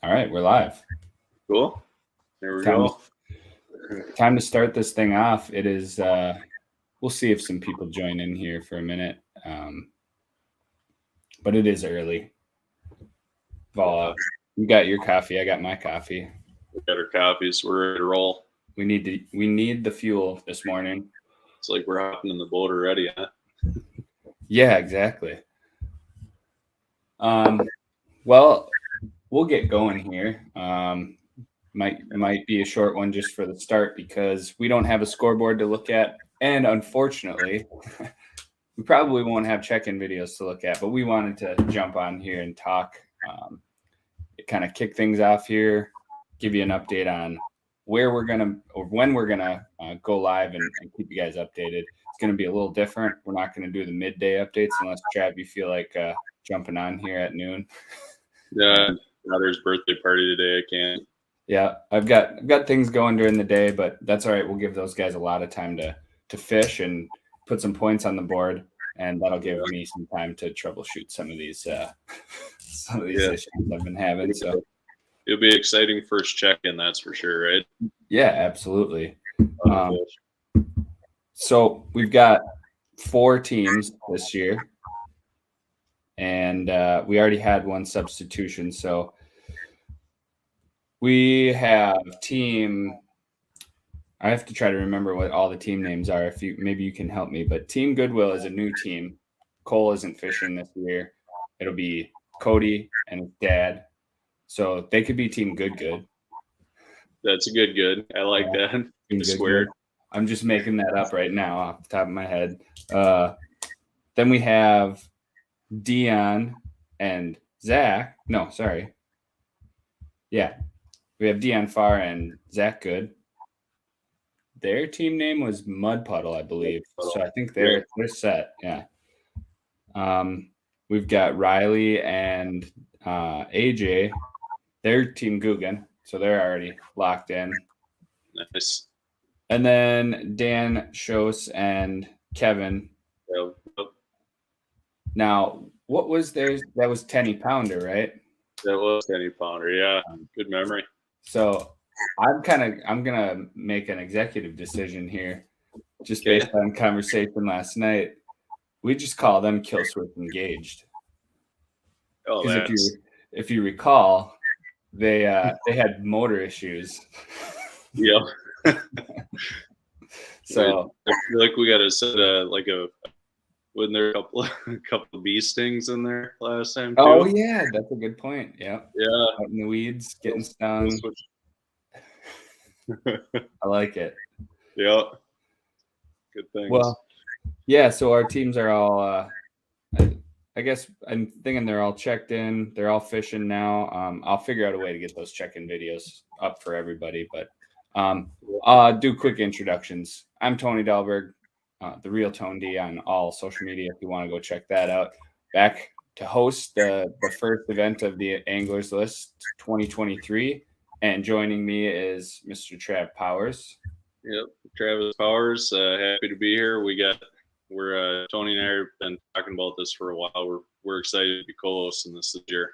All right, we're live. Cool. There we go. Time to start this thing off. It is. We'll see if some people join in here for a minute, but it is early. Vala, you got your coffee. I got my coffee. We got our coffees. We're ready to roll. We need the fuel this morning. It's like we're hopping in the boat already, huh? Yeah, exactly. Well, we'll get going here. Might be a short one just for the start because we don't have a scoreboard to look at, and unfortunately, we probably won't have check-in videos to look at. But we wanted to jump on here and talk, kind of kick things off here, give you an update on where we're gonna or when we're gonna go live and keep you guys updated. It's gonna be a little different. We're not gonna do the midday updates unless Trav, you feel like jumping on here at noon. Yeah, daughter's birthday party today. I can't. Yeah, I've got things going during the day, but that's all right. We'll give those guys a lot of time to fish and put some points on the board, and that'll give me some time to troubleshoot some of these issues I've been having. So it'll be exciting first check-in, that's for sure, right? Yeah, absolutely. So we've got 4 teams this year, and we already had one substitution. So we have team. I have to try to remember what all the team names are. If maybe you can help me. But Team Goodwill is a new team. Cole isn't fishing this year. It'll be Cody and his dad. So they could be Team Good. That's a good. I like that. Team Square. I'm just making that up right now off the top of my head. Then we have Dion and Zach. No, sorry. Yeah. We have Dion Farr and Zach Good. Their team name was Mud Puddle, I believe. So I think they're set. Yeah. We've got Riley and AJ. They're Team Guggen, so they're already locked in. Nice. And then Dan Schoss and Kevin. Yep. Now, what was theirs? That was 10 pounder, right? That was 10 pounder. Yeah. Good memory. So I'm gonna make an executive decision here, just based on conversation last night. We just call them Kill Switch Engaged. Oh, if you recall, they had motor issues. Yep. So I feel like we got to set wasn't there a couple of bee stings in there last time too? Oh yeah, that's a good point. Yeah. Out in the weeds, getting stung. I like it. Yeah. Good things. Well, yeah. So our teams are all. I guess I'm thinking they're all checked in. They're all fishing now. I'll figure out a way to get those check-in videos up for everybody. But I'll do quick introductions. I'm Tony Dahlberg, the real Tone D on all social media. If you want to go check that out. Back to host the first event of the Anglers List 2023. And joining me is Mr. Trav Powers. Yep, Travis Powers. Happy to be here. We're Tony and I have been talking about this for a while. We're excited to be co-hosting this year.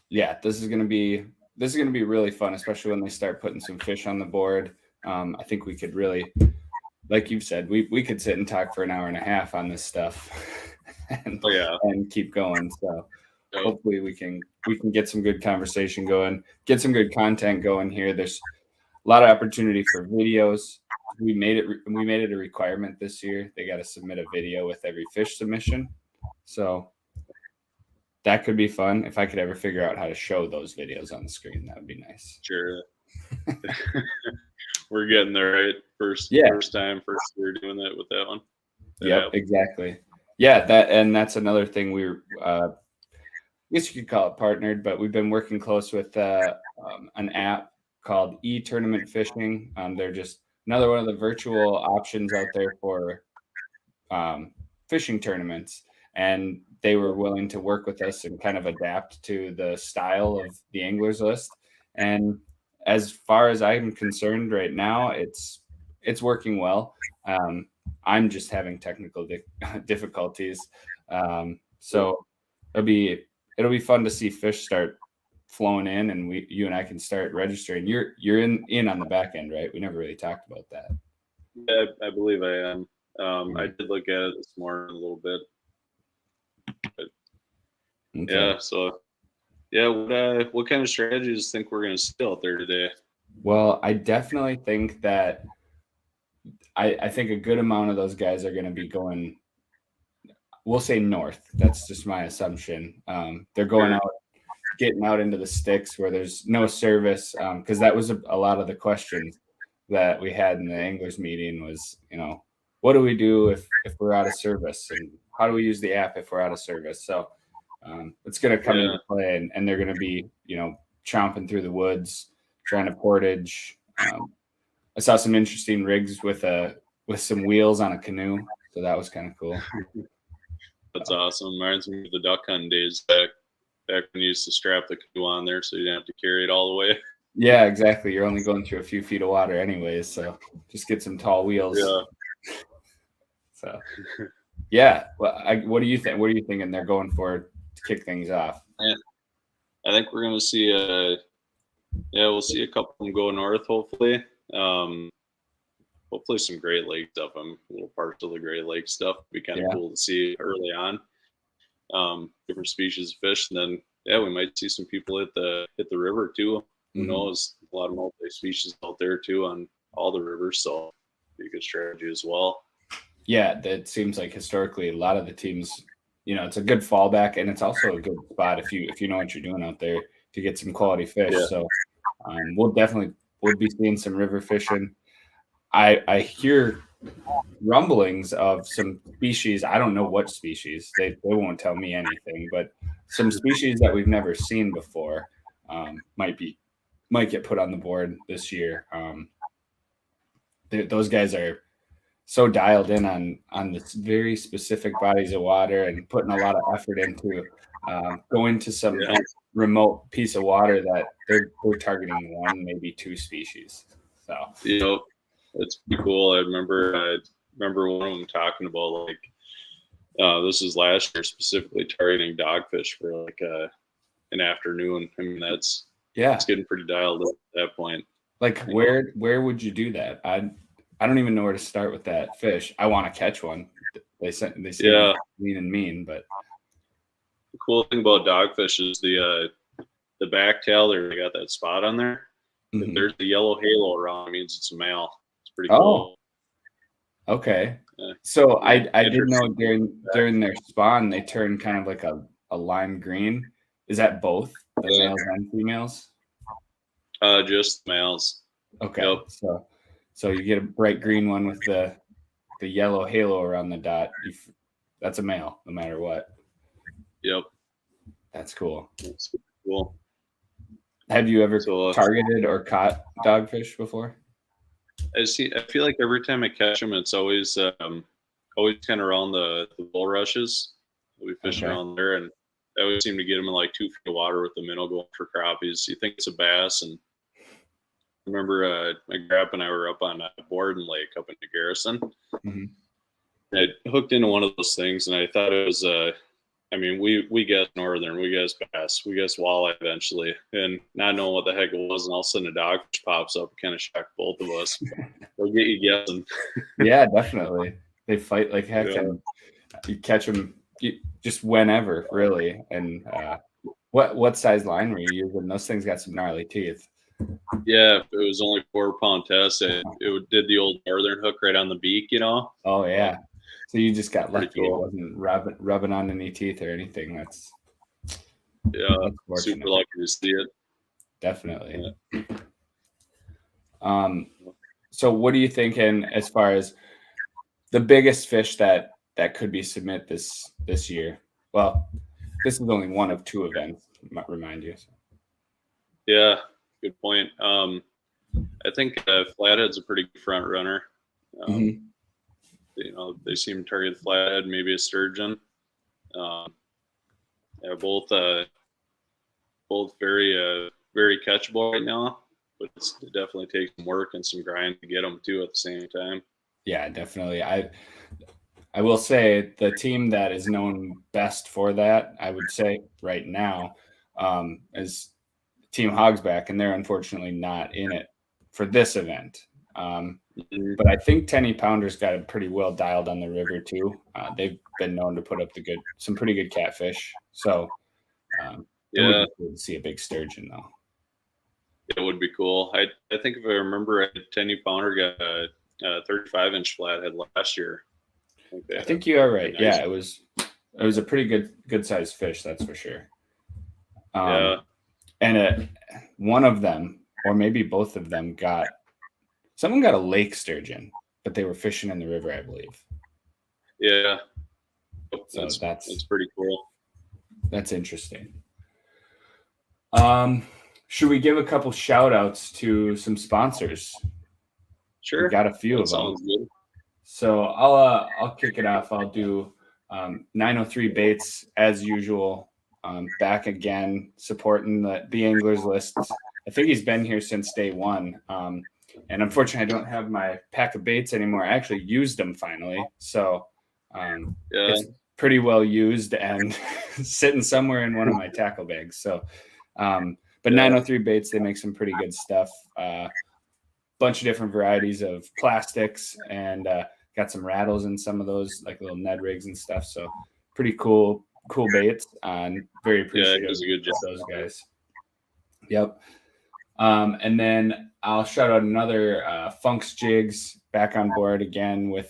Yeah, this is gonna be really fun, especially when they start putting some fish on the board. I think we could really, like you've said, we could sit and talk for an hour and a half on this stuff, and keep going. So hopefully we can get some good conversation going, get some good content going here. There's a lot of opportunity for videos. We made it a requirement this year. They got to submit a video with every fish submission. So that could be fun. If I could ever figure out how to show those videos on the screen, that would be nice. Sure. We're getting there, right? First year doing that with that one. Yep, exactly. Yeah, that's another thing we were, I guess you could call it partnered, but we've been working close with an app called eTournament Fishing. They're just another one of the virtual options out there for fishing tournaments. And they were willing to work with us and kind of adapt to the style of the Anglers List. And as far as I'm concerned right now, it's working well. I'm just having technical difficulties. So it'll be fun to see fish start flowing in, and you and I can start registering. You're in on the back end, right? We never really talked about that. Yeah, I believe I am. I did look at it this morning a little bit. But, Okay. yeah. So yeah, what kind of strategies think we're going to see out there today? Well, I definitely think that I think a good amount of those guys are going to be going. We'll say north. That's just my assumption. They're going out, getting out into the sticks where there's no service, because that was a lot of the questions that we had in the anglers meeting was, what do we do if we're out of service, and how do we use the app if we're out of service? So it's going to come into play, and they're going to be, chomping through the woods, trying to portage. I saw some interesting rigs with some wheels on a canoe, so that was kind of cool. That's awesome. Reminds me of the duck hunting days back when you used to strap the canoe on there so you didn't have to carry it all the way. Yeah, exactly. You're only going through a few feet of water anyways, so just get some tall wheels. Yeah. So, yeah. Well, what do you think? What are you thinking they're going for to kick things off? I think we're going to see we'll see a couple of them go north, hopefully. Hopefully some Great Lake stuff. I'm a little part of the Great Lake stuff. It'd be kind of cool to see early on. Different species of fish, and then we might see some people hit the river too. Who knows? A lot of multi-species out there too on all the rivers, so be a good strategy as well. Yeah, that seems like historically a lot of the teams, it's a good fallback, and it's also a good spot if you know what you're doing out there to get some quality fish. Yeah. So we'll be seeing some river fishing. I hear rumblings of some species. I don't know what species. They won't tell me anything, but some species that we've never seen before might get put on the board this year. Those guys are so dialed in on this very specific bodies of water and putting a lot of effort into going to some remote piece of water that they're targeting one, maybe two species. So it's pretty cool. I remember one of them talking about this is last year specifically targeting dogfish for like an afternoon. I mean it's getting pretty dialed in at that point. Like where would you do that? I don't even know where to start with that fish. I want to catch one. They say lean and mean, but the cool thing about dogfish is the back tail there. They got that spot on there. Mm-hmm. If there's the yellow halo around, it means it's a male. It's pretty cool. Oh, okay. So I did know during their spawn they turn kind of like a lime green. Is that both the males and females? Just males. Okay. Yep. So you get a bright green one with the yellow halo around the dot. That's a male, no matter what. Yep. That's cool. That's cool. Have you ever targeted or caught dogfish before? I feel like every time I catch them, it's always kind of around the bulrushes. We fish around there, and I always seem to get them in like 2 feet of water with the minnow going for crappies. You think it's a bass, and I remember my grandpa and I were up on a Borden Lake up in Garrison. Mm-hmm. I hooked into one of those things, and I thought it was we guessed northern, we guessed bass, we guessed walleye eventually, and not knowing what the heck it was, and all of a sudden a dogfish pops up, kind of shocked both of us. They'll get you guessing. Yeah, definitely. They fight like heck, and you catch them just whenever, really. And what size line were you using? Those things got some gnarly teeth. Yeah, it was only 4-pound test. It did the old northern hook right on the beak, Oh yeah. So you just got lucky. Cool. It wasn't rubbing on any teeth or anything. That's super lucky to see it. Definitely. Yeah. So what are you thinking as far as the biggest fish that could be submit this year? Well, this is only one of 2 events. I might remind you. Yeah, good point. I think Flathead's a pretty good front runner. Mm-hmm. They seem to target flathead, maybe a sturgeon. Both very very catchable right now, but it definitely takes some work and some grind to get them too at the same time. Yeah, definitely. I will say the team that is known best for that, I would say right now, is Team Hogsback, and they're unfortunately not in it for this event. Mhm. But I think 10 pounders got it pretty well dialed on the river too. They've been known to put up some pretty good catfish. So it would Yeah, be cool to see a big sturgeon though. it would be cool. I think if I remember, a 10-pounder got a 35-inch flathead last year. I think you are right. nice. Yeah, it was a pretty good sized fish, that's for sure. Yeah. And one of them, or maybe both of them, someone got a lake sturgeon, but they were fishing in the river, I believe. Yeah. So that's pretty cool. That's interesting. Should we give a couple shout outs to some sponsors? Sure. We got a few that of them. Sounds good. So I'll kick it off. I'll do 903 Baits as usual. Back again, supporting the anglers list. I think he's been here since day one. And unfortunately, I don't have my pack of baits anymore. I actually used them finally. So it's pretty well used and sitting somewhere in one of my tackle bags. So, but 903 Baits, they make some pretty good stuff. Bunch of different varieties of plastics and got some rattles in some of those, like little Ned rigs and stuff. So pretty cool baits. And very appreciative does a good job. of those guys. Yep. And then I'll shout out another Funk's Jigs back on board again with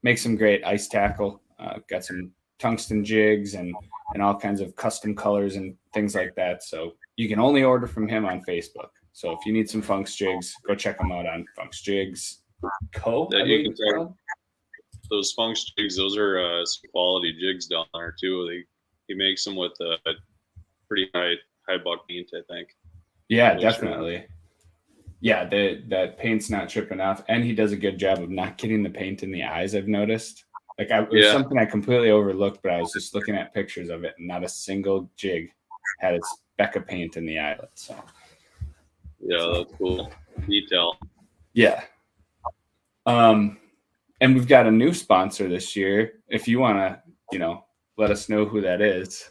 make some great ice tackle. Got some tungsten jigs and all kinds of custom colors and things like that. So you can only order from him on Facebook. So if you need some Funk's Jigs, go check them out on Funk's Jigs Co. Those Funk's Jigs, those are some quality jigs down there too. He makes them with pretty high buck paint, I think. Yeah, definitely. Yeah, that paint's not chipping off, and he does a good job of not getting the paint in the eyes, I've noticed. Like it was something I completely overlooked, but I was just looking at pictures of it, and not a single jig had a speck of paint in the eyelet. So that's cool detail. Yeah. And we've got a new sponsor this year. If you want to, let us know who that is.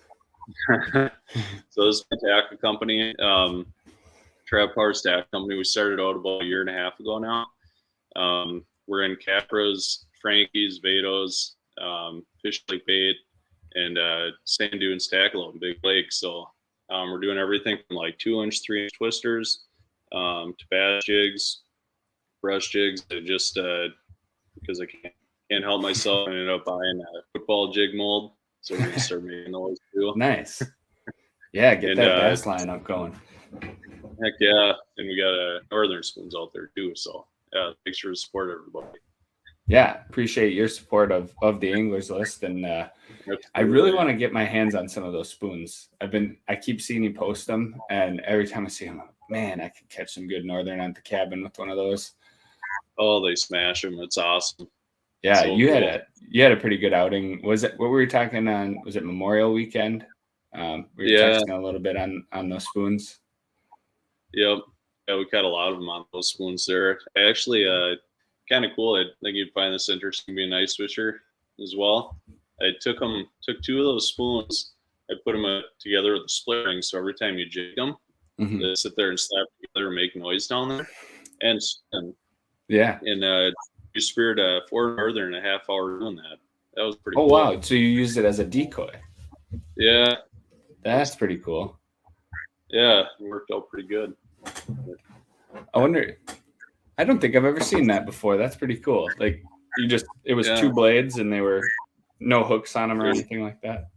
So this is a tackle company, Trap Power Stack Company. We started out about a year and a half ago now. We're in Capras, Frankie's, Vados, Fish Lake Bait, and sand dunes tackle in Big Lake. So we're doing everything from like 2-inch, 3-inch twisters to bass jigs, brush jigs. Just because I can't help myself, I ended up buying a football jig mold. So we're gonna start making those too. Nice. Yeah, get that bass line up going. Heck yeah. And we got northern spoons out there too. So yeah, make sure to support everybody. Yeah, appreciate your support of the anglers list. And I really want to get my hands on some of those spoons. I keep seeing you post them, and every time I see them, man, I could catch some good northern at the cabin with one of those. Oh, they smash them. It's awesome. Yeah, so you had a pretty good outing. Was it what were we talking on? Was it Memorial Weekend? We were texting a little bit on those spoons. Yep. Yeah, we caught a lot of them on those spoons there. I actually kind of cool. I think you'd find this interesting being an ice fisher as well. I took 2 of those spoons. I put them together with a split ring. So every time you jig them, they sit there and slap together and make noise down there. And you speared 4 northern in a half hour doing that. That was pretty cool. Wow. So you used it as a decoy. Yeah. That's pretty cool. Yeah, it worked out pretty good. I wonder, I don't think I've ever seen that before. That's pretty cool. Like it was 2 blades and they were no hooks on them or anything like that.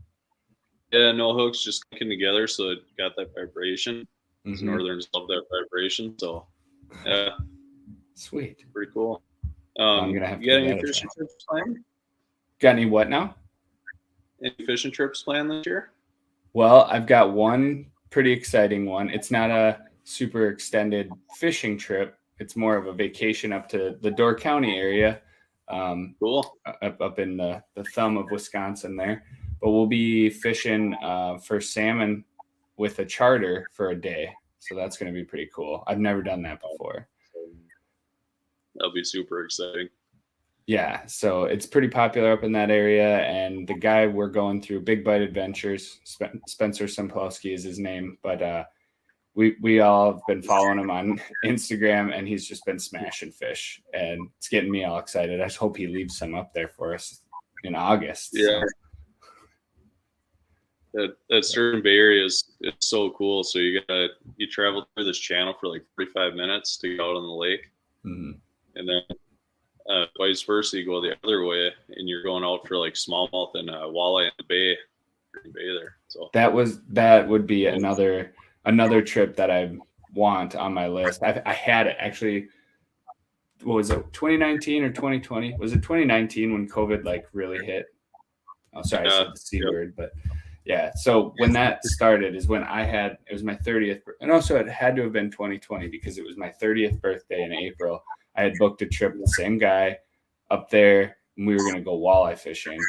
Yeah, no hooks, just clicking together. So it got that vibration. Northerns love that vibration. So yeah. Sweet. Pretty cool. I'm gonna have you got any fishing trips planned? Got any what now? Any fishing trips planned this year? Well, I've got one pretty exciting one. It's not a super extended fishing trip. It's more of a vacation up to the Door County area. Cool. Up in the thumb of Wisconsin there. But we'll be fishing for salmon with a charter for a day. So that's going to be pretty cool. I've never done that before. That'll be super exciting. Yeah, so it's pretty popular up in that area. And the guy we're going through, Big Bite Adventures, Spencer Semplowski is his name. But we all have been following him on Instagram, and he's just been smashing fish, and it's getting me all excited. I just hope he leaves some up there for us in August. Yeah. So. That Sturgeon Bay area is so cool. So you travel through this channel for like 45 minutes to get out on the lake, and then vice versa, you go the other way, and you're going out for like smallmouth and walleye in the bay there. So that would be another trip that I want on my list. I had it actually. What was it, 2019 or 2020? Was it 2019 when COVID like really hit? Oh, sorry, I said the C word, but yeah. So when that started is when it was my 30th, and also it had to have been 2020 because it was my 30th birthday in April. I had booked a trip with the same guy up there, and we were going to go walleye fishing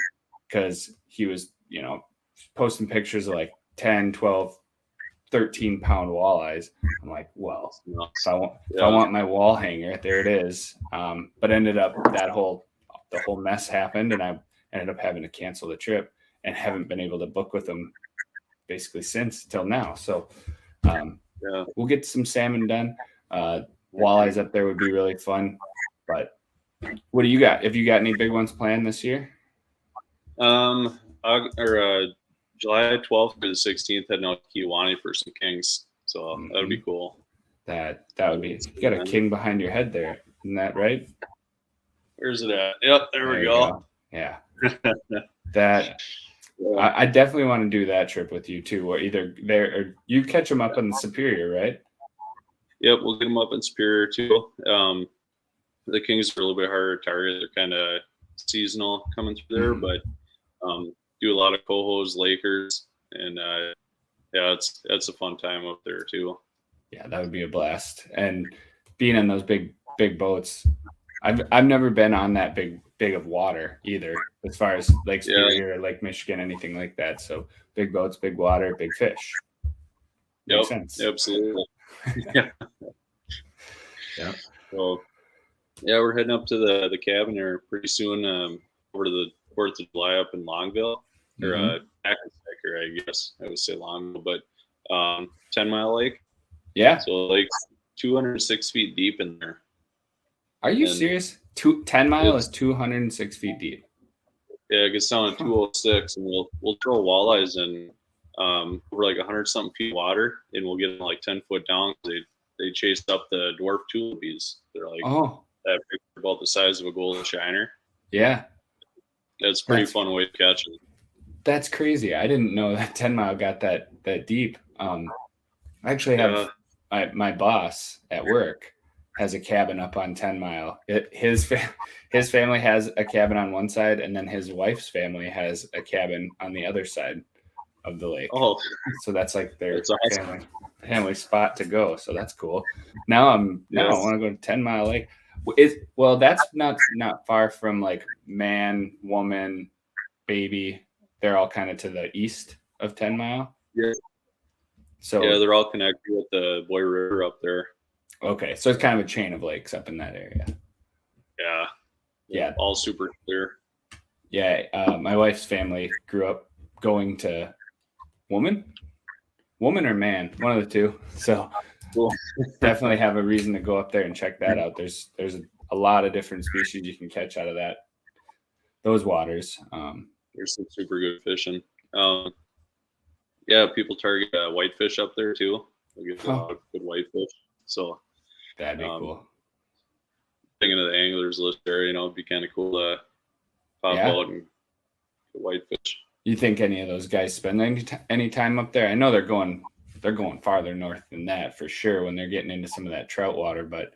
because he was, posting pictures of like 10, 12, 13-pound walleyes. I'm like, well, if I want my wall hanger, there it is. But ended up the whole mess happened, and I ended up having to cancel the trip and haven't been able to book with them basically since till now. So we'll get some salmon done. Walleyes up there would be really fun. But what do you got? Have you got any big ones planned this year? July 12th through the 16th, heading out to Kiwani for some kings. So that would be cool. That would be. You got a king behind your head there, isn't that right? Where's it at? Yep, there we go. Yeah. I definitely want to do that trip with you too. Or either there, or you catch them up in Superior, right? Yep, we'll get them up in Superior too. The kings are a little bit harder to target. They're kind of seasonal coming through there, but do a lot of cohos, Lakers, and it's a fun time up there too. Yeah, that would be a blast. And being in those big boats, I've never been on that big of water either, as far as Lake Superior or Lake Michigan, anything like that. So big boats, big water, big fish. Makes sense. Absolutely. Yeah. So we're heading up to the cabin here pretty soon. Over to the 4th of July up in Longville, or I guess I would say Longville, but 10-mile lake. Yeah. So like 206 feet deep in there. Are you serious? 10 mile is 206 feet deep. Yeah, it gets down to 206, and we'll throw walleyes in over like 100 something feet of water, and we'll get them like 10 foot down. They chased up the dwarf tulipies. They're like that big, about the size of a golden shiner. Yeah. That's pretty fun way to catch it. That's crazy. I didn't know that 10 mile got that deep. I actually have my boss at work has a cabin up on 10 mile. His family has a cabin on one side, and then his wife's family has a cabin on the other side of the lake. Oh, so that's like their family spot to go. So that's cool. Now I want to go to 10 Mile Lake. That's not far from like man, woman, baby. They're all kind of to the east of 10 Mile. Yeah. So they're all connected with the Boy River up there. Okay, so it's kind of a chain of lakes up in that area. Yeah, all super clear. Yeah, my wife's family grew up going to woman or man, one of the two. So cool. Definitely have a reason to go up there and check that out. There's a lot of different species you can catch out of those waters. There's some super good fishing. People target whitefish up there too. We'll get a lot of good whitefish. So that'd be cool. Thinking of the anglers list there, it'd be kind of cool to pop out and get whitefish. You think any of those guys spend any time up there? I know they're going farther north than that for sure when they're getting into some of that trout water, but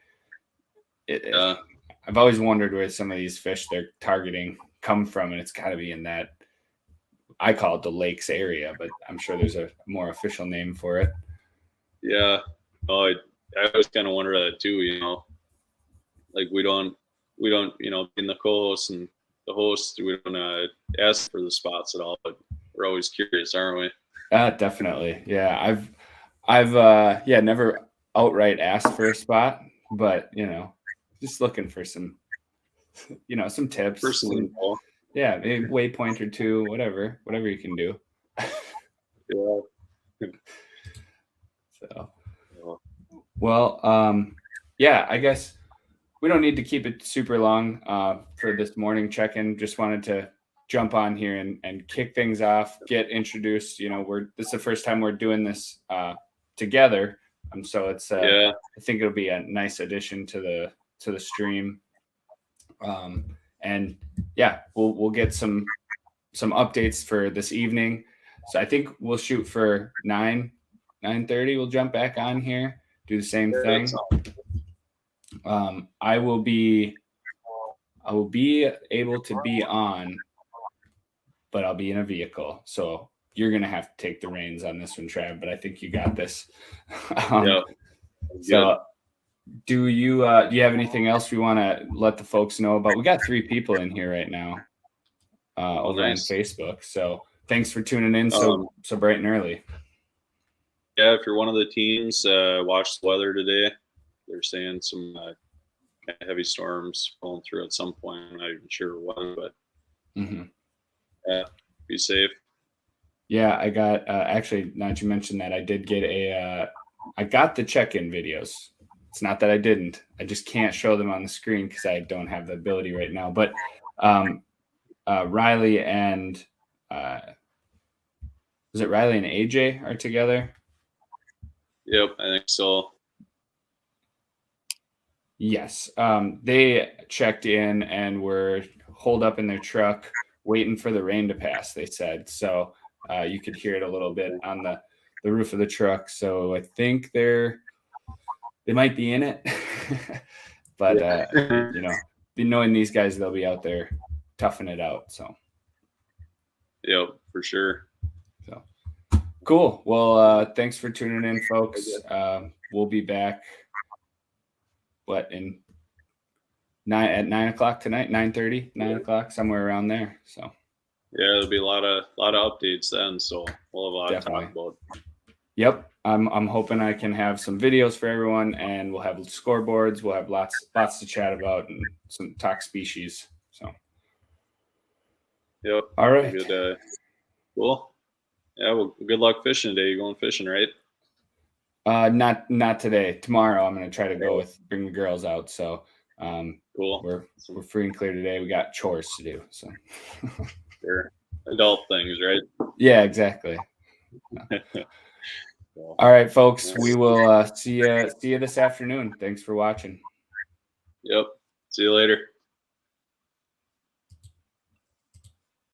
I've always wondered where some of these fish they're targeting come from, and it's got to be in that, I call it the lakes area, but I'm sure there's a more official name for it. Yeah. Oh, I always kind of wonder that too, like we don't, in the co-host and the host, we don't ask for the spots at all, but we're always curious, aren't we? Definitely. Yeah. I've never outright asked for a spot, but just looking for some, some tips. Maybe waypoint or two, whatever you can do. Yeah. So Well, yeah, I guess we don't need to keep it super long for this morning check-in. Just wanted to jump on here and kick things off, get introduced. This is the first time we're doing this together, so it's Yeah. I think it'll be a nice addition to the stream. And yeah, we'll get some updates for this evening. So I think we'll shoot for 9:30. We'll jump back on here, do the same thing. I will be able to be on, but I'll be in a vehicle. So you're gonna have to take the reins on this one, Trav. But I think you got this. Yeah. So do you have anything else we want to let the folks know about? We got 3 people in here right now over nice. on Facebook. So thanks for tuning in so bright and early. Yeah, if you're one of the teams, watch the weather today. They're saying some kind of heavy storms rolling through at some point. I'm not even sure what, but yeah, be safe. Yeah, I got actually, now that you mentioned that, I did get I got the check-in videos. It's not that I didn't. I just can't show them on the screen because I don't have the ability right now. But Riley and is it Riley and AJ are together? Yep, I think so. Yes. They checked in and were holed up in their truck waiting for the rain to pass, they said. So you could hear it a little bit on the roof of the truck. So I think they might be in it. But, knowing these guys, they'll be out there toughing it out. So. Yep, for sure. So cool. Well, thanks for tuning in, folks. We'll be back. At 9 o'clock tonight, 9:30, 9 o'clock, somewhere around there. So yeah, there'll be a lot of updates then. So we'll have a lot definitely to talk about. Yep. I'm hoping I can have some videos for everyone, and we'll have scoreboards. We'll have lots to chat about and some talk species. So yep. All right. Good. Cool. Yeah. Well, good luck fishing today. You going fishing, right? Not today. Tomorrow I'm going to try to bring the girls out. So cool. We're free and clear today. We got chores to do. So sure. Adult things, right? Yeah, exactly. All right, folks. We will see you this afternoon. Thanks for watching. Yep. See you later.